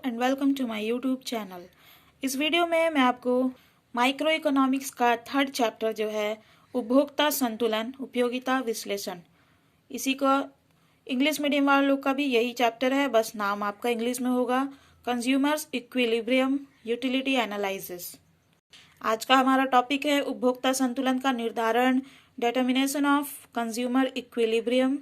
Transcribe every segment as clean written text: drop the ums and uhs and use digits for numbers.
And welcome to my YouTube channel. इस video में मैं आपको माइक्रो इकोनॉमिक्स का थर्ड चैप्टर जो है उपभोक्ता संतुलन उपयोगिता विश्लेषण, इसी को इंग्लिश मीडियम वाले लोग का भी यही चैप्टर है, बस नाम आपका इंग्लिश में होगा कंज्यूमर्स इक्विलिब्रियम यूटिलिटी एनालिसिस। आज का हमारा टॉपिक है उपभोक्ता संतुलन का निर्धारण, डिटर्मिनेशन ऑफ कंज्यूमर इक्विलिब्रियम।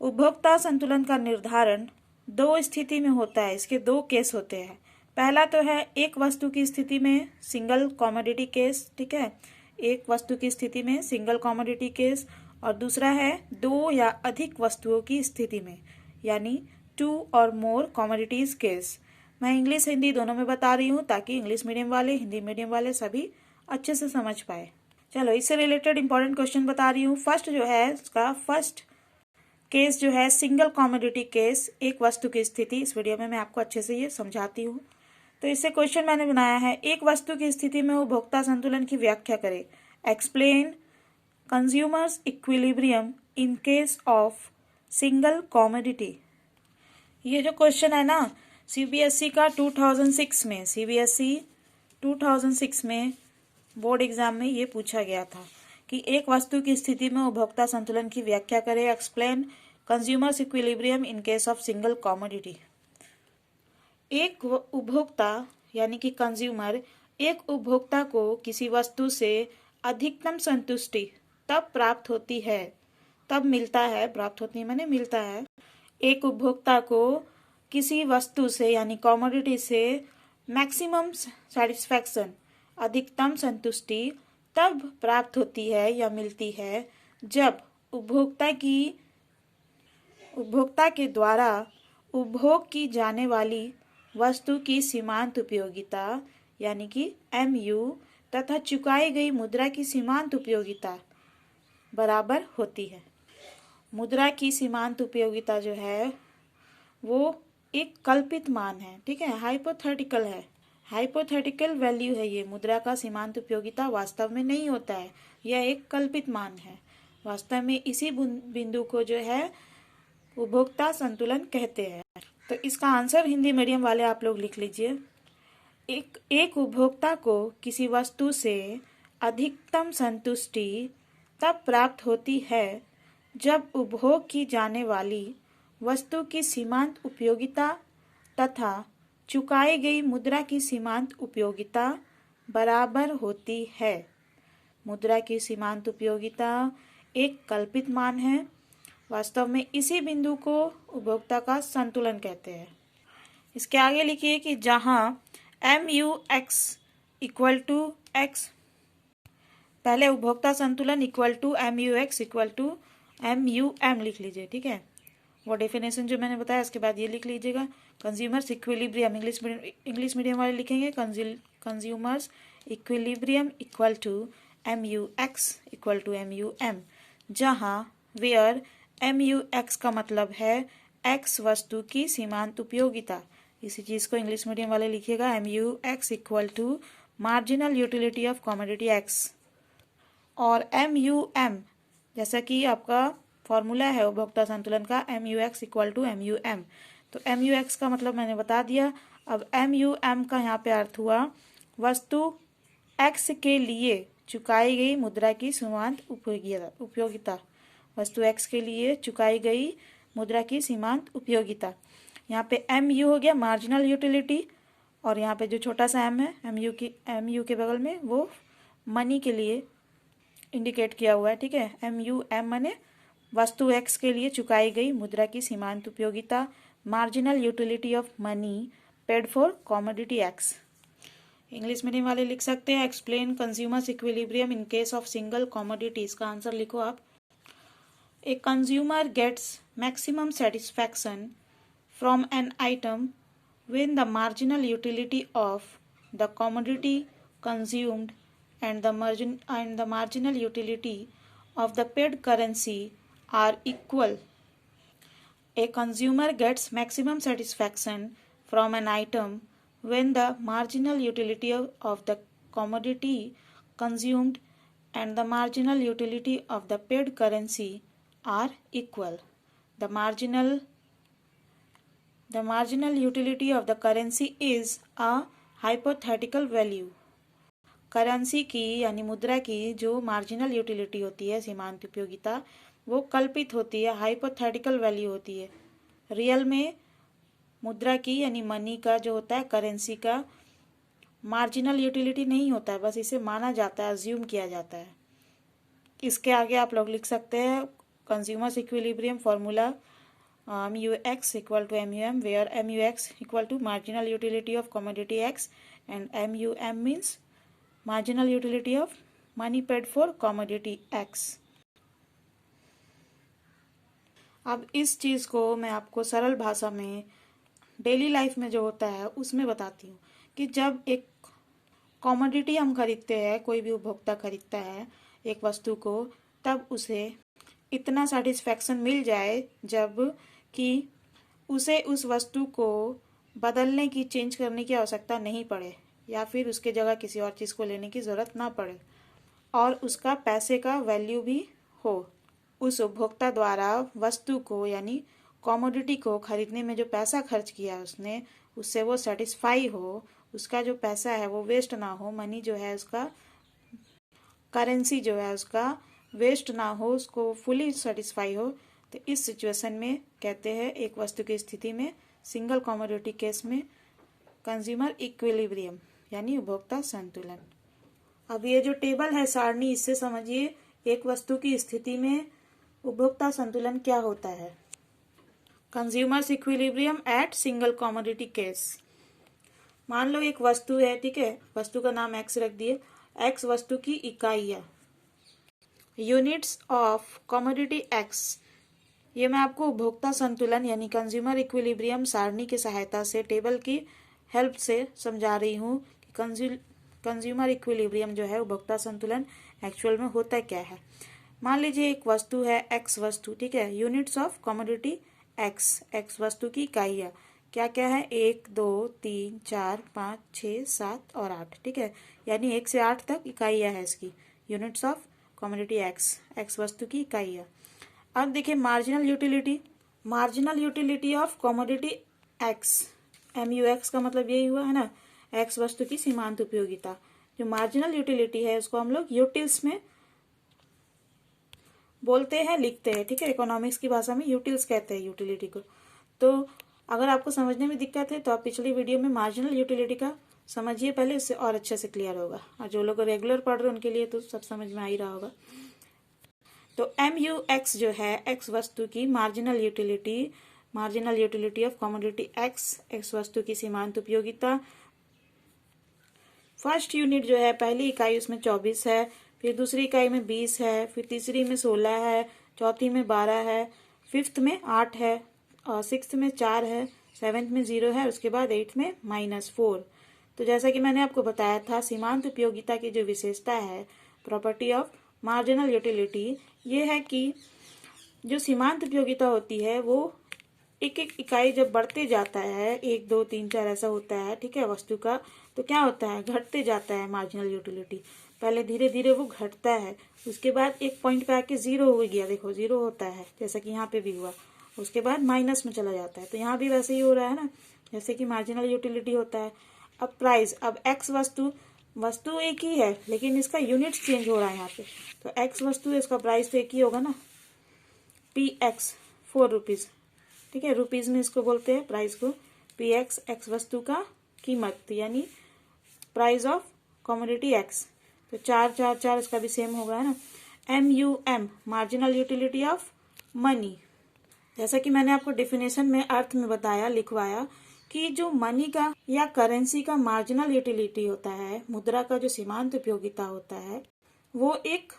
उपभोक्ता संतुलन का निर्धारण दो स्थिति में होता है, इसके दो केस होते हैं। पहला तो है एक वस्तु की स्थिति में सिंगल कमोडिटी केस, ठीक है, एक वस्तु की स्थिति में सिंगल कमोडिटी केस, और दूसरा है दो या अधिक वस्तुओं की स्थिति में, यानी टू और मोर कमोडिटीज केस। मैं इंग्लिश हिंदी दोनों में बता रही हूँ ताकि इंग्लिश मीडियम वाले हिंदी मीडियम वाले सभी अच्छे से समझ पाए। चलो, इससे रिलेटेड इंपॉर्टेंट क्वेश्चन बता रही हूँ। फर्स्ट जो है इसका फर्स्ट केस जो है सिंगल कमोडिटी केस, एक वस्तु की स्थिति। इस वीडियो में मैं आपको अच्छे से ये समझाती हूँ। तो इससे क्वेश्चन मैंने बनाया है, एक वस्तु की स्थिति में उपभोक्ता संतुलन की व्याख्या करें। Explain consumers equilibrium in case of single commodity. ये जो क्वेश्चन है ना, सीबीएसई का 2006 में, सीबीएसई 2006 में बोर्ड एग्जाम में ये पूछा गया था कि एक वस्तु की स्थिति में उपभोक्ता संतुलन की व्याख्या करें। Explain consumers equilibrium in case of single commodity. एक उपभोक्ता यानी कि कंज्यूमर, एक उपभोक्ता को किसी वस्तु से अधिकतम संतुष्टि तब प्राप्त होती है, तब मिलता है, प्राप्त होती है माने मिलता है। एक उपभोक्ता को किसी वस्तु से यानी कमोडिटी से मैक्सिमम सेटिस्फैक्शन, अधिकतम संतुष्टि तब प्राप्त होती है या मिलती है जब उपभोक्ता के द्वारा उपभोग की जाने वाली वस्तु की सीमांत उपयोगिता यानी कि MU तथा चुकाई गई मुद्रा की सीमांत उपयोगिता बराबर होती है। मुद्रा की सीमांत उपयोगिता जो है वो एक कल्पित मान है, ठीक है, हाइपोथेटिकल है, हाइपोथेटिकल वैल्यू है। ये मुद्रा का सीमांत उपयोगिता वास्तव में नहीं होता है, यह एक कल्पित मान है। वास्तव में इसी बिंदु को जो है उपभोक्ता संतुलन कहते हैं। तो इसका आंसर हिंदी मीडियम वाले आप लोग लिख लीजिए। एक उपभोक्ता को किसी वस्तु से अधिकतम संतुष्टि तब प्राप्त होती है जब उपभोग की जाने वाली वस्तु की सीमांत उपयोगिता तथा चुकाई गई मुद्रा की सीमांत उपयोगिता बराबर होती है। मुद्रा की सीमांत उपयोगिता एक कल्पित मान है, वास्तव में इसी बिंदु को उपभोक्ता का संतुलन कहते हैं। इसके आगे लिखिए कि जहां MUX इक्वल टू X, पहले उपभोक्ता संतुलन equal to MUX equal to MUM लिख लीजिए, ठीक है। वो डेफिनेशन जो मैंने बताया इसके बाद ये लिख लीजिएगा। कंज्यूमर्स इक्विलिब्रियम, इंग्लिश मीडियम वाले लिखेंगे consumers equilibrium equal to MUX equal to MUM, जहाँ वेयर MUX का मतलब है X वस्तु की सीमांत उपयोगिता। इसी चीज को इंग्लिश मीडियम वाले लिखिएगा MUX equal to marginal utility of commodity X, और MUM जैसा कि आपका फॉर्मूला है उपभोक्ता संतुलन का MUX इक्वल टू MUM। तो MUX का मतलब मैंने बता दिया। अब MUM का यहाँ पे अर्थ हुआ वस्तु X के लिए चुकाई गई मुद्रा की सीमांत उपयोगिता, वस्तु X के लिए चुकाई गई मुद्रा की सीमांत उपयोगिता। यहाँ पे MU हो गया मार्जिनल यूटिलिटी, और यहाँ पे जो छोटा सा M है MU के बगल में वो मनी के लिए इंडिकेट किया हुआ है, ठीक है। MUM माने वस्तु X के लिए चुकाई गई मुद्रा की सीमांत उपयोगिता, marginal utility of money paid for commodity X। English medium वाले लिख सकते हैं explain consumers equilibrium in case of single commodity. इसका आंसर लिखो आप। A consumer gets maximum satisfaction from an item when the marginal utility of the commodity consumed and the marginal utility of the paid currency are equal. A consumer gets maximum satisfaction from an item when the marginal utility of the commodity consumed and the marginal utility of the paid currency are equal. The marginal the marginal utility of the currency is a hypothetical value. Currency की यानी मुद्रा की जो marginal utility होती है, सीमांत उपयोगिता, वो कल्पित होती है, हाइपोथेटिकल वैल्यू होती है। रियल में मुद्रा की यानी मनी का जो होता है, करेंसी का मार्जिनल यूटिलिटी नहीं होता है, बस इसे माना जाता है, अज्यूम किया जाता है। इसके आगे आप लोग लिख सकते हैं consumers equilibrium formula MUX equal to MUM, where MUX equal to marginal utility of commodity X and MUM means marginal utility of money paid for commodity X। अब इस चीज़ को मैं आपको सरल भाषा में डेली लाइफ में जो होता है उसमें बताती हूँ कि जब एक कॉमोडिटी हम खरीदते हैं, कोई भी उपभोक्ता खरीदता है एक वस्तु को, तब उसे इतना सेटिस्फैक्शन मिल जाए जब कि उसे उस वस्तु को बदलने की, चेंज करने की आवश्यकता नहीं पड़े, या फिर उसके जगह किसी और चीज़ को लेने की ज़रूरत ना पड़े, और उसका पैसे का वैल्यू भी हो। उस उपभोक्ता द्वारा वस्तु को यानी कॉमोडिटी को खरीदने में जो पैसा खर्च किया उसने, उससे वो सेटिस्फाई हो, उसका जो पैसा है वो वेस्ट ना हो, मनी जो है उसका, करेंसी जो है उसका वेस्ट ना हो, उसको फुली सेटिस्फाई हो। तो इस सिचुएशन में कहते हैं, एक वस्तु की स्थिति में, सिंगल कॉमोडिटी केस में, कंज्यूमर इक्विलिब्रियम यानी उपभोक्ता संतुलन। अब ये जो टेबल है, सारणी, इससे समझिए एक वस्तु की स्थिति में उपभोक्ता संतुलन क्या होता है। Consumers equilibrium at single commodity case. मान लो एक वस्तु है, ठीक है, वस्तु का नाम एक्स रख दिए। एक्स वस्तु की इकाइयाँ, यूनिट्स ऑफ कॉमोडिटी एक्स। ये मैं आपको उपभोक्ता संतुलन यानी कंज्यूमर इक्विलिब्रियम सारणी की सहायता से, टेबल की हेल्प से समझा रही हूँ कि कंज्यूमर इक्विलिब्रियम जो है, उपभोक्ता संतुलन, एक्चुअल में होता क्या है। मान लीजिए एक वस्तु है, एक्स वस्तु, ठीक है, units of commodity x, x वस्तु की इकाइयाँ क्या क्या है, 1 2 3 4 5 6 7 और 8, ठीक है, यानी 1 से 8 तक इकाइयाँ है इसकी, units of commodity x, x वस्तु की इकाइयाँ। अब देखिए marginal utility, marginal utility of commodity x, MUX का मतलब यही हुआ है ना, एक्स वस्तु की सीमांत उपयोगिता। जो मार्जिनल यूटिलिटी है उसको हम लोग यूटिल्स में बोलते हैं, लिखते हैं, ठीक है, इकोनॉमिक्स की भाषा में यूटिल्स कहते हैं यूटिलिटी को। तो अगर आपको समझने में दिक्कत है तो आप पिछली वीडियो में मार्जिनल यूटिलिटी का समझिए पहले, इससे और अच्छे से क्लियर होगा, और जो लोग रेगुलर पढ़ रहे हैं उनके लिए तो सब समझ में आ ही रहा होगा। तो MUX जो है, एक्स वस्तु की marginal utility of commodity x, x वस्तु की सीमांत उपयोगिता। फर्स्ट यूनिट जो है, पहली इकाई, उसमें 24 है, फिर दूसरी इकाई में 20 है, फिर तीसरी में 16 है, चौथी में 12 है, फिफ्थ में 8 है, और सिक्स्थ में 4 है, सेवेंथ में 0 है, उसके बाद 8th में -4। तो जैसा कि मैंने आपको बताया था, सीमांत उपयोगिता की जो विशेषता है, प्रॉपर्टी ऑफ मार्जिनल यूटिलिटी, ये है कि जो सीमांत उपयोगिता होती है वो एक एक इकाई जब बढ़ते जाता है, 1 2 3 4 ऐसा होता है, ठीक है, वस्तु का, तो क्या होता है, घटते जाता है मार्जिनल यूटिलिटी। पहले धीरे धीरे वो घटता है, उसके बाद एक पॉइंट पे आके 0 हो गया, देखो 0 होता है, जैसा कि यहाँ पे भी हुआ, उसके बाद माइनस में चला जाता है। तो यहाँ भी वैसे ही हो रहा है ना, जैसे कि मार्जिनल यूटिलिटी होता है। अब प्राइस, अब एक्स वस्तु एक ही है, लेकिन इसका यूनिट्स चेंज हो रहा है यहाँ पे। तो एक्स वस्तु है, इसका प्राइस तो एक ही होगा ना, PX 4 रुपीज़, ठीक है, रुपीज़ में इसको बोलते हैं प्राइस को, PX, एक्स वस्तु का कीमत यानी प्राइस ऑफ कॉमोडिटी एक्स। तो 4 4 4 इसका भी सेम होगा, है ना। MUM marginal utility of money. जैसा कि मैंने आपको डेफिनेशन में, अर्थ में बताया, लिखवाया कि जो मनी का या करेंसी का मार्जिनल यूटिलिटी होता है, मुद्रा का जो सीमांत उपयोगिता होता है, वो एक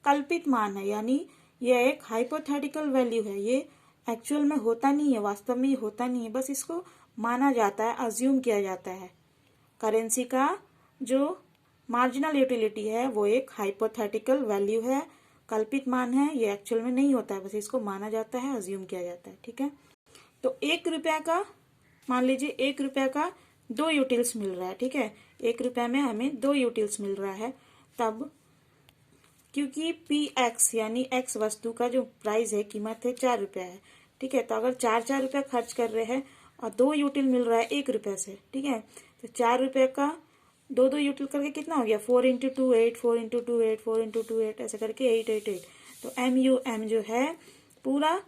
कल्पित मान है, यानी यह एक हाइपोथेटिकल वैल्यू है। ये एक्चुअल में होता नहीं है, वास्तव में ये होता नहीं है, बस इसको माना जाता है, अज्यूम किया जाता है। करेंसी का जो मार्जिनल यूटिलिटी है वो एक हाइपोथेटिकल वैल्यू है, कल्पित मान है, ये एक्चुअल में नहीं होता है, बस इसको माना जाता है, अज्यूम किया जाता है, ठीक है। तो 1 रुपया का, मान लीजिए 1 रुपया का 2 यूटिल्स मिल रहा है, ठीक है, 1 रुपया में हमें 2 यूटिल्स मिल रहा है। तब क्योंकि PX यानी एक्स वस्तु का जो प्राइस है, कीमत है, 4 रुपया है, ठीक है, तो अगर 4 4 रुपया खर्च कर रहे हैं और 2 यूटिल मिल रहा है 1 रुपये से, ठीक है। तो 4 रुपये का 2 यूटिल करके कितना हो गया, 4 इंटू 2 8, 4 इंटू 2 8, 4 इंटू 2 8, ऐसे करके 8 8 8। तो MUM जो है पूरा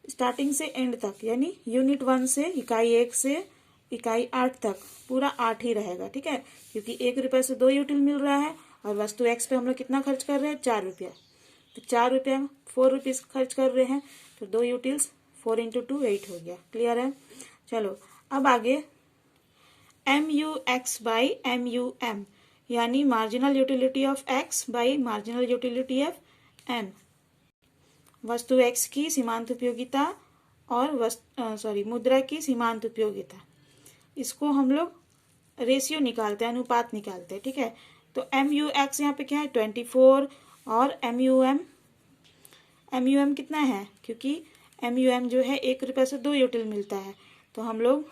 स्टार्टिंग से एंड तक, यानी यूनिट 1 से इकाई 1 से इकाई 8 तक पूरा 8 ही रहेगा, ठीक है। क्योंकि 1 रुपये से 2 यूटिल मिल रहा है और वस्तु एक्स पे हम लोग कितना खर्च कर रहे हैं, 4 रुपया। तो 4 रुपया 4 रुपीज खर्च कर रहे हैं, तो 2 यूटिल्स 4 इंटू 2 8 हो गया। क्लियर है। चलो अब आगे MUX बाई MUM, यानी marginal utility of X by marginal utility of M. वस्तु एक्स की सीमांत उपयोगिता और मुद्रा की सीमांत उपयोगिता, इसको हम लोग रेशियो निकालते हैं, अनुपात निकालते हैं, ठीक है। तो MUX यहाँ पे क्या है 24 और MUM कितना है, क्योंकि MUM जो है 1 रुपये से 2 यूटिल मिलता है, तो हम लोग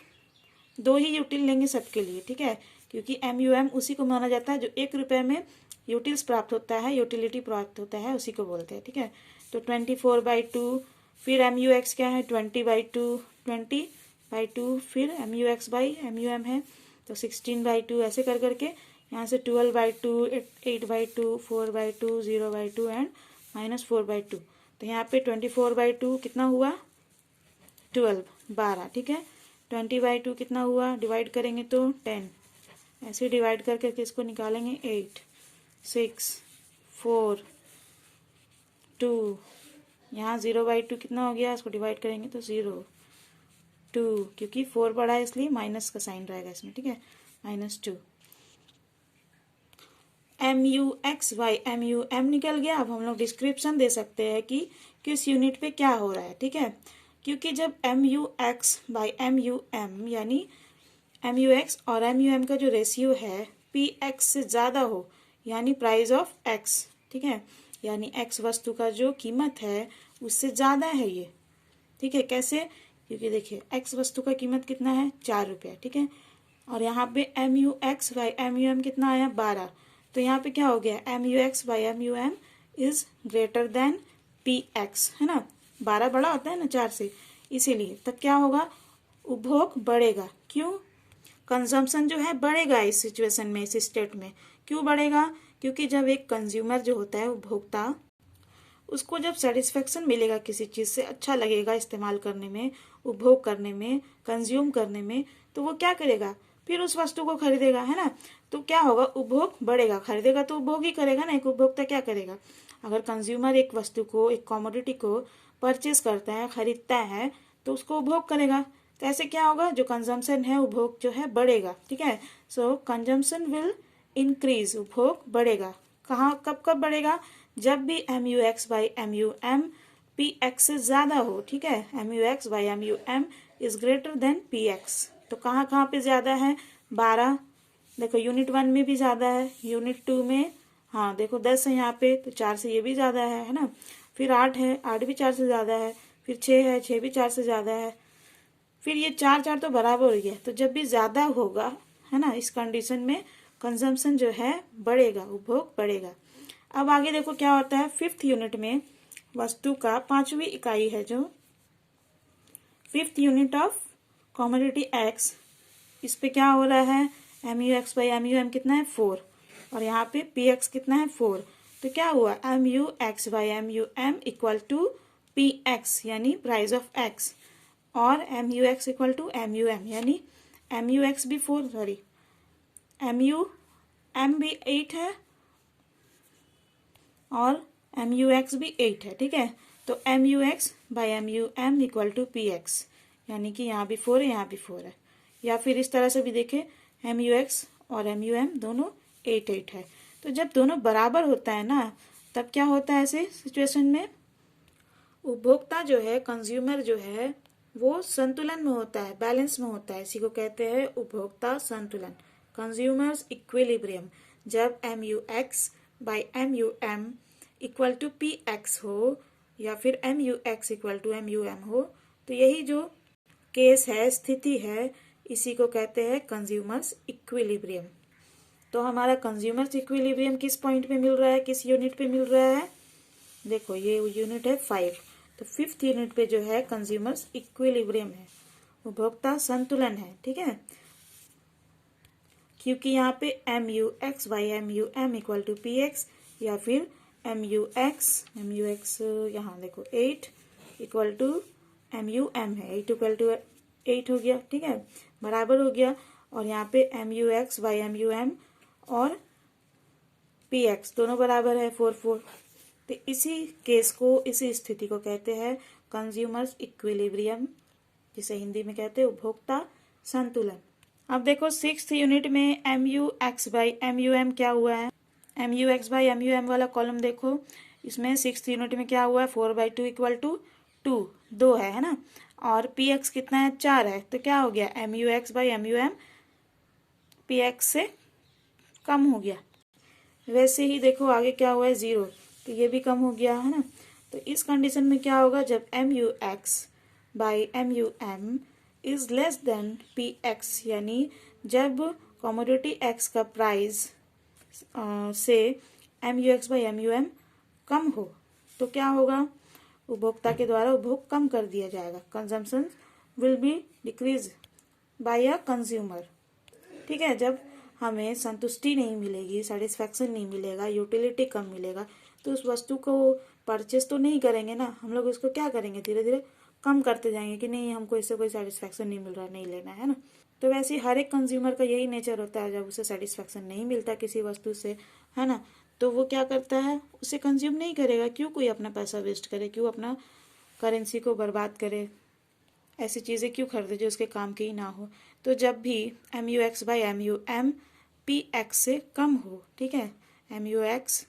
2 ही यूटिल लेंगे सबके लिए, ठीक है। क्योंकि MUM उसी को माना जाता है जो 1 रुपये में यूटिल्स प्राप्त होता है, यूटिलिटी प्राप्त होता है, उसी को बोलते हैं, ठीक है। तो 24/2, फिर MUX क्या है 20/2, 20/2, फिर MUX बाई MUM है तो 16/2, ऐसे कर करके यहाँ से 12/2, 8/2, 4/2, 0/2 एंड -4/2। तो यहाँ पे 24/2 कितना हुआ 12, ठीक है। 20/2 कितना हुआ, डिवाइड करेंगे तो 10, ऐसे डिवाइड करके इसको निकालेंगे 8 6 4 2, यहाँ 0/2 कितना हो गया, इसको डिवाइड करेंगे तो 0 2, क्योंकि 4 बड़ा है इसलिए माइनस का साइन रहेगा इसमें, ठीक है, -2। MUX बाई MUM निकल गया। अब हम लोग डिस्क्रिप्शन दे सकते हैं कि किस यूनिट पे क्या हो रहा है, ठीक है। क्योंकि जब MUX बाई MUM यानी MUX और MUM का जो रेशियो है PX से ज़्यादा हो, यानी प्राइस ऑफ X, ठीक है, यानी X वस्तु का जो कीमत है उससे ज़्यादा है ये, ठीक है। कैसे, क्योंकि देखिए X वस्तु का कीमत कितना है 4 रुपया, ठीक है, और यहाँ पे MUX बाई MUM कितना आया 12। तो यहाँ पे क्या हो गया MUX by MUM is greater than PX, है ना, 12 बड़ा होता है ना 4 से, इसीलिए तब क्या होगा, उपभोग बढ़ेगा। क्यों, कंजम्पशन जो है बढ़ेगा इस सिचुएशन में, इस स्टेट में। क्यों बढ़ेगा, क्योंकि जब एक कंज्यूमर जो होता है उपभोक्ता, उसको जब सेटिस्फेक्शन मिलेगा किसी चीज़ से, अच्छा लगेगा इस्तेमाल करने में, उपभोग करने में, कंज्यूम करने में, तो वो क्या करेगा, फिर उस वस्तु को खरीदेगा, है ना। तो क्या होगा, उपभोग बढ़ेगा, खरीदेगा तो उपभोग ही करेगा ना। एक उपभोक्ता क्या करेगा, अगर कंज्यूमर एक वस्तु को, एक कमोडिटी को परचेज करता है, खरीदता है, तो उसको उपभोग करेगा। तो ऐसे क्या होगा, जो कंजम्पशन है, उपभोग जो है बढ़ेगा, ठीक है। सो कंजम्पशन विल इंक्रीज, उपभोग बढ़ेगा। कहाँ, कब कब बढ़ेगा, जब भी MUX बाई MUM PX से ज्यादा हो, ठीक है। MUX by MUM is greater than PX। तो कहाँ कहाँ पे ज्यादा है, 12, देखो यूनिट 1 में भी ज्यादा है, यूनिट 2 में, हाँ देखो 10 है यहाँ पे, तो 4 से ये भी ज्यादा है ना। फिर 8 है, 8 भी 4 से ज्यादा है, फिर 6 है, 6 भी 4 से ज्यादा है, फिर ये 4 4 तो बराबर हो गया। तो जब भी ज्यादा होगा, है ना, इस कंडीशन में कंजम्पशन जो है बढ़ेगा, उपभोग बढ़ेगा। अब आगे देखो क्या होता है, 5th यूनिट में वस्तु का 5वीं इकाई है, जो 5th unit of commodity X, इस पे क्या हो रहा है, MUX बाई MUM कितना है 4, और यहाँ पे PX कितना है 4। तो क्या हुआ, MUX by MUM equal to PX यानी प्राइस ऑफ X, और MUX इक्वल टू MUM यानी MUX भी 4, सॉरी MUM भी 8 है और MUX भी 8 है, ठीक है। तो MUX by MUM equal to PX, यानी कि यहाँ भी 4 है, यहाँ भी 4 है। या फिर इस तरह से भी देखें, MUX और MUM दोनों 8 8 है। तो जब दोनों बराबर होता है ना, तब क्या होता है ऐसे सिचुएशन में, उपभोक्ता जो है, कंज्यूमर जो है, वो संतुलन में होता है, बैलेंस में होता है। इसी को कहते हैं उपभोक्ता संतुलन, कंज्यूमर्स इक्विलिब्रियम। जब MUX by MUM equal to PX हो, या फिर MUX इक्वल टू MUM हो, तो यही जो केस है, स्थिति है, इसी को कहते हैं कंज्यूमर्स इक्विलिब्रियम। तो हमारा कंज्यूमर्स इक्विलिब्रियम किस पॉइंट पे मिल रहा है, किस यूनिट पे मिल रहा है, देखो ये यूनिट है 5। तो 5th यूनिट पे जो है कंज्यूमर्स इक्विलिब्रियम है, उपभोक्ता संतुलन है, ठीक है, क्योंकि यहाँ पे M U X by M U M equal to P X, या फिर एम यू एक्स यहाँ देखो 8 equal to M U M है, 8 इक्वल टू 8 हो गया, ठीक है, बराबर हो गया। और यहाँ पे M U X by M U M और पी एक्स दोनों बराबर है 4 तो इसी केस को, इसी स्थिति को कहते हैं कंज्यूमर्स इक्विलिब्रियम, जिसे हिंदी में कहते हैं उपभोक्ता संतुलन। अब देखो 6th यूनिट में M U X by M U M क्या हुआ है, M U X by M U M वाला कॉलम देखो, इसमें 6th यूनिट में क्या हुआ है, 4/2 इक्वल टू 2 है ना, और पी एक्स कितना है, 4 है, तो क्या हो गया, M U X by M U M P X से कम हो गया। वैसे ही देखो आगे क्या हुआ है, 0, तो ये भी कम हो गया है ना। तो इस कंडीशन में क्या होगा, जब M U X by M U M is less than P X, यानी जब कमोडिटी एक्स का प्राइस से M U X by M U M कम हो, तो क्या होगा, उपभोक्ता के द्वारा उपभोग कम कर दिया जाएगा, consumption will be decrease by a consumer, ठीक है। जब हमें संतुष्टि नहीं मिलेगी, सेटिस्फैक्शन नहीं मिलेगा, यूटिलिटी कम मिलेगा, तो उस वस्तु को परचेस तो नहीं करेंगे ना, हम लोग उसको क्या करेंगे, धीरे धीरे कम करते जाएंगे कि नहीं हमको इससे कोई सेटिस्फैक्शन नहीं मिल रहा, नहीं लेना है ना। तो वैसे हर एक कंज्यूमर का यही नेचर होता है, जब उसे सेटिस्फैक्शन नहीं मिलता किसी वस्तु से, है ना, तो वो क्या करता है, उसे कंज्यूम नहीं करेगा। क्यों कोई अपना पैसा वेस्ट करे, क्यों अपना करेंसी को बर्बाद करे, ऐसी चीज़ें क्यों खरीदे जो उसके काम की ही ना हो। तो जब भी M U X by M U M P X से कम हो, ठीक है, M U X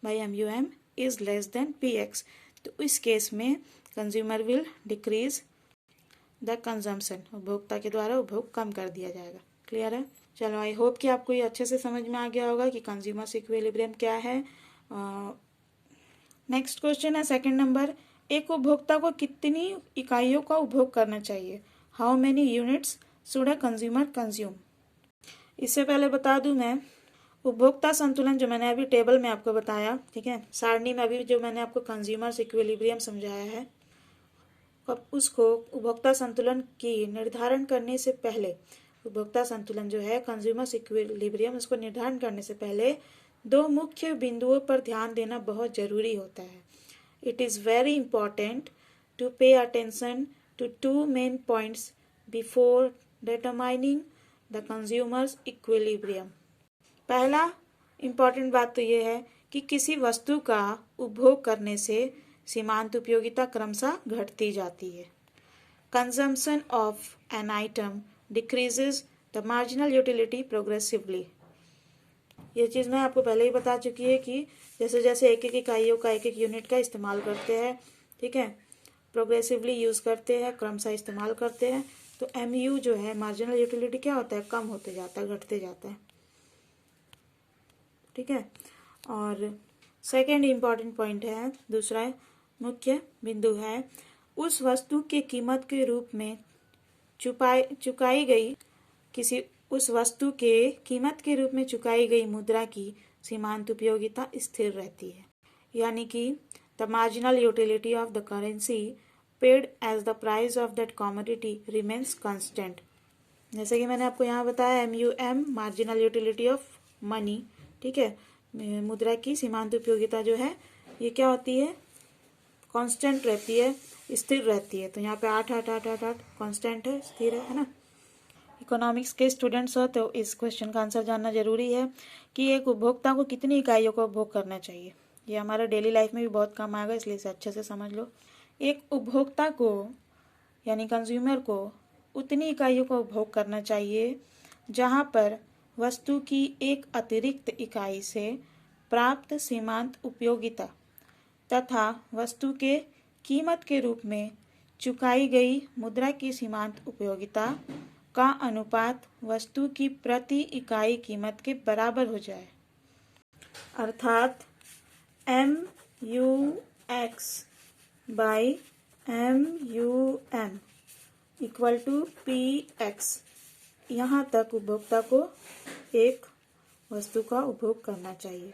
by M U M is less than P X, तो इस केस में consumer will decrease the consumption, उपभोक्ता के द्वारा उपभोग कम कर दिया जाएगा। क्लियर है? चलो, आई होप कि आपको ये अच्छे से समझ में आ गया होगा कि कंज्यूमर्स इक्विलिब्रियम क्या है। नेक्स्ट क्वेश्चन है 2nd नंबर, एक उपभोक्ता को कितनी इकाइयों का उपभोग करना चाहिए, how many units should a consumer consume. इससे पहले बता दूं मैं, उपभोक्ता संतुलन जो मैंने अभी टेबल में आपको बताया, ठीक है, सारणी में अभी जो मैंने आपको कंज्यूमर्स इक्विलिब्रियम समझाया है, उसको उपभोक्ता संतुलन की निर्धारण करने से पहले, उपभोक्ता संतुलन जो है कंज्यूमर्स इक्विलिब्रियम, उसको निर्धारण करने से पहले 2 मुख्य बिंदुओं पर ध्यान देना बहुत जरूरी होता है। It is very important to pay attention to 2 main points before determining the consumers equilibrium. पहला इम्पॉर्टेंट बात तो ये है कि किसी वस्तु का उपभोग करने से सीमांत उपयोगिता क्रमशः घटती जाती है। Consumption of an item decreases the marginal utility progressively. ये चीज़ मैं आपको पहले ही बता चुकी है कि जैसे जैसे एक एक इकाइयों का, एक एक यूनिट का इस्तेमाल करते हैं, ठीक है, प्रोग्रेसिवली यूज़ करते हैं, क्रमशः इस्तेमाल करते हैं, तो एम यू जो है मार्जिनल यूटिलिटी क्या होता है, कम होते जाता है, घटते जाता है, ठीक है। और सेकेंड इम्पॉर्टेंट पॉइंट है, दूसरा मुख्य बिंदु है, उस वस्तु के कीमत के रूप में चुकाई गई उस वस्तु के कीमत के रूप में चुकाई गई मुद्रा की सीमांत उपयोगिता स्थिर रहती है, यानी कि the marginal utility of the currency paid as the price of that commodity remains constant. जैसे कि मैंने आपको यहाँ बताया, M U M marginal utility of money, ठीक है, मुद्रा की सीमांत उपयोगिता जो है ये क्या होती है, कांस्टेंट रहती है, स्थिर रहती है। तो यहाँ पे 8 कांस्टेंट है, स्थिर है ना। इकोनॉमिक्स के स्टूडेंट्स हो तो इस क्वेश्चन का आंसर जानना जरूरी है कि एक उपभोक्ता को कितनी इकाइयों का उपभोग करना चाहिए। ये हमारा डेली लाइफ में भी बहुत काम आएगा, इसलिए इसे अच्छे से समझ लो। एक उपभोक्ता को यानी कंज्यूमर को उतनी इकाइयों का उपभोग करना चाहिए जहाँ पर वस्तु की एक अतिरिक्त इकाई से प्राप्त सीमांत उपयोगिता तथा वस्तु के कीमत के रूप में चुकाई गई मुद्रा की सीमांत उपयोगिता का अनुपात वस्तु की प्रति इकाई कीमत के बराबर हो जाए, अर्थात M U X by M U M equal to P X. यहाँ तक उपभोक्ता को एक वस्तु का उपभोग करना चाहिए,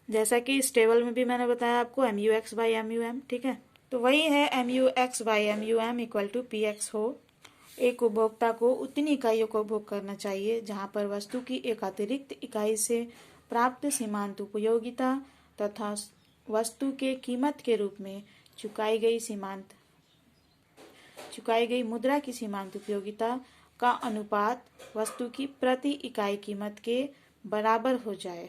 जैसा कि इस टेबल में भी मैंने बताया आपको, M U X by M U M, ठीक है। तो वही है M U X by M U M equal to P X हो। एक उपभोक्ता को उतनी इकाइयों का उपभोग करना चाहिए जहाँ पर वस्तु की एक अतिरिक्त इकाई से प्राप्त सीमांत उपयोगिता तथा वस्तु के कीमत के रूप में चुकाई गई मुद्रा की सीमांत उपयोगिता का अनुपात वस्तु की प्रति इकाई कीमत के बराबर हो जाए।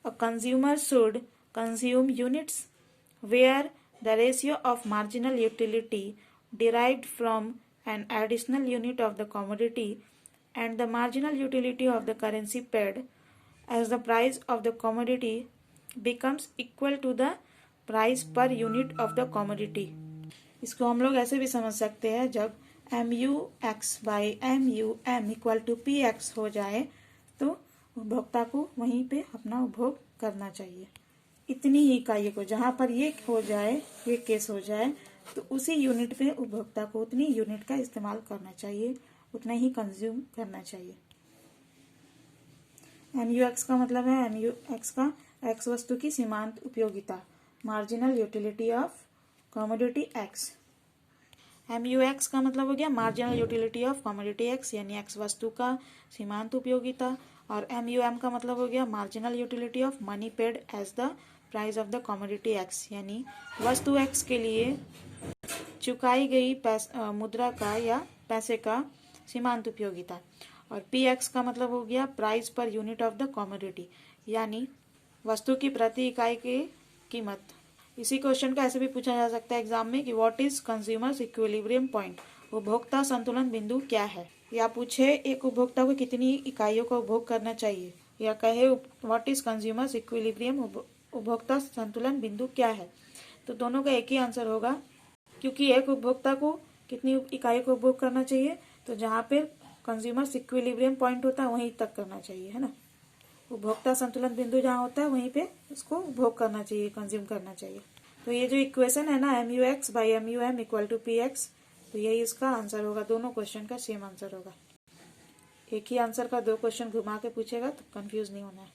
A consumer should consume units where the ratio of marginal utility derived from an additional unit of the commodity and the marginal utility of the currency paid as the price of the commodity becomes equal to the price per unit of the commodity। इसको हम लोग ऐसे भी समझ सकते हैं, जब MUX/MUM equal to PX हो जाए तो उपभोक्ता को वहीं पे अपना उपभोग करना चाहिए। इतनी ही इकाइयों को, जहां पर ये हो जाए, ये केस हो जाए, तो उसी यूनिट पे उपभोक्ता को उतनी यूनिट का इस्तेमाल करना चाहिए, उतना ही कंज्यूम करना चाहिए। MUX का मतलब है, MUX का X वस्तु की सीमांत उपयोगिता, marginal utility of commodity X। MUX का मतलब हो गया marginal utility of commodity X, यानी X वस्तु का सीमांत उपयोगिता, और MUM का मतलब हो गया marginal utility of money paid as the price of the commodity X, यानी वस्तु X के लिए चुकाई गई मुद्रा का या पैसे का सीमांत उपयोगिता। और PX का मतलब हो गया price per unit of the commodity, यानी वस्तु की प्रति इकाई की कीमत। इसी क्वेश्चन का ऐसे भी पूछा जा सकता है एग्जाम में कि what is consumers equilibrium point, उपभोक्ता संतुलन बिंदु क्या है, या पूछे एक उपभोक्ता को कितनी इकाइयों का उपभोग करना चाहिए, या कहे व्हाट इज कंज्यूमर्स इक्विलिब्रियम, उपभोक्ता संतुलन बिंदु क्या है, तो दोनों का एक ही आंसर होगा, क्योंकि एक उपभोक्ता को कितनी इकाइयों का उपभोग करना चाहिए, तो जहाँ पे कंज्यूमर्स इक्विलिब्रियम पॉइंट होता है वहीं तक करना चाहिए, है ना। उपभोक्ता संतुलन बिंदु जहाँ होता है वहीं पे उसको उपभोग करना चाहिए, कंज्यूम करना चाहिए। तो ये जो इक्वेशन है ना, MUX/MUM इक्वल टू PX, तो यही इसका आंसर होगा। दोनों क्वेश्चन का सेम आंसर होगा। एक ही आंसर का दो क्वेश्चन घुमा के पूछेगा तो कंफ्यूज नहीं होना है।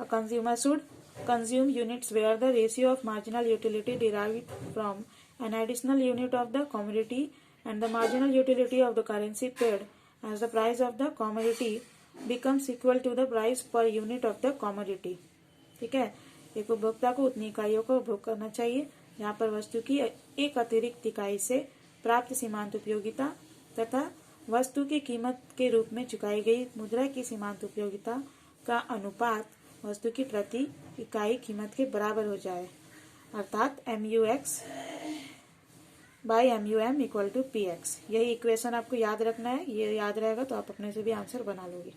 A consumer should consume units where the ratio of marginal utility derived from an additional unit of the commodity and the marginal utility of the currency paid as the price of the commodity becomes equal to the price per unit of the commodity. ठीक है, एक उपभोक्ता को उतनी इकाइयों का उपभोग करना चाहिए जहाँ पर वस्तु की एक अतिरिक्त इकाई से प्राप्त सीमांत उपयोगिता तथा वस्तु की कीमत के रूप में चुकाई गई मुद्रा की सीमांत उपयोगिता का अनुपात वस्तु की प्रति इकाई कीमत के बराबर हो जाए, अर्थात MUX/MUM इक्वल टू PX। यही इक्वेशन आपको याद रखना है, ये याद रहेगा तो आप अपने से भी आंसर बना लोगे।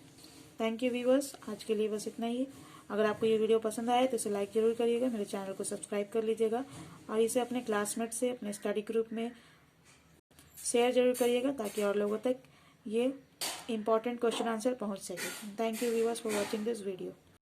थैंक यू व्यूअर्स, आज के लिए बस इतना ही। अगर आपको ये वीडियो पसंद आए तो इसे लाइक जरूर करिएगा, मेरे चैनल को सब्सक्राइब कर लीजिएगा और इसे अपने क्लासमेट से, अपने स्टडी ग्रुप में शेयर जरूर करिएगा ताकि और लोगों तक ये इम्पोर्टेंट क्वेश्चन आंसर पहुंच सके। Thank you viewers for watching this video.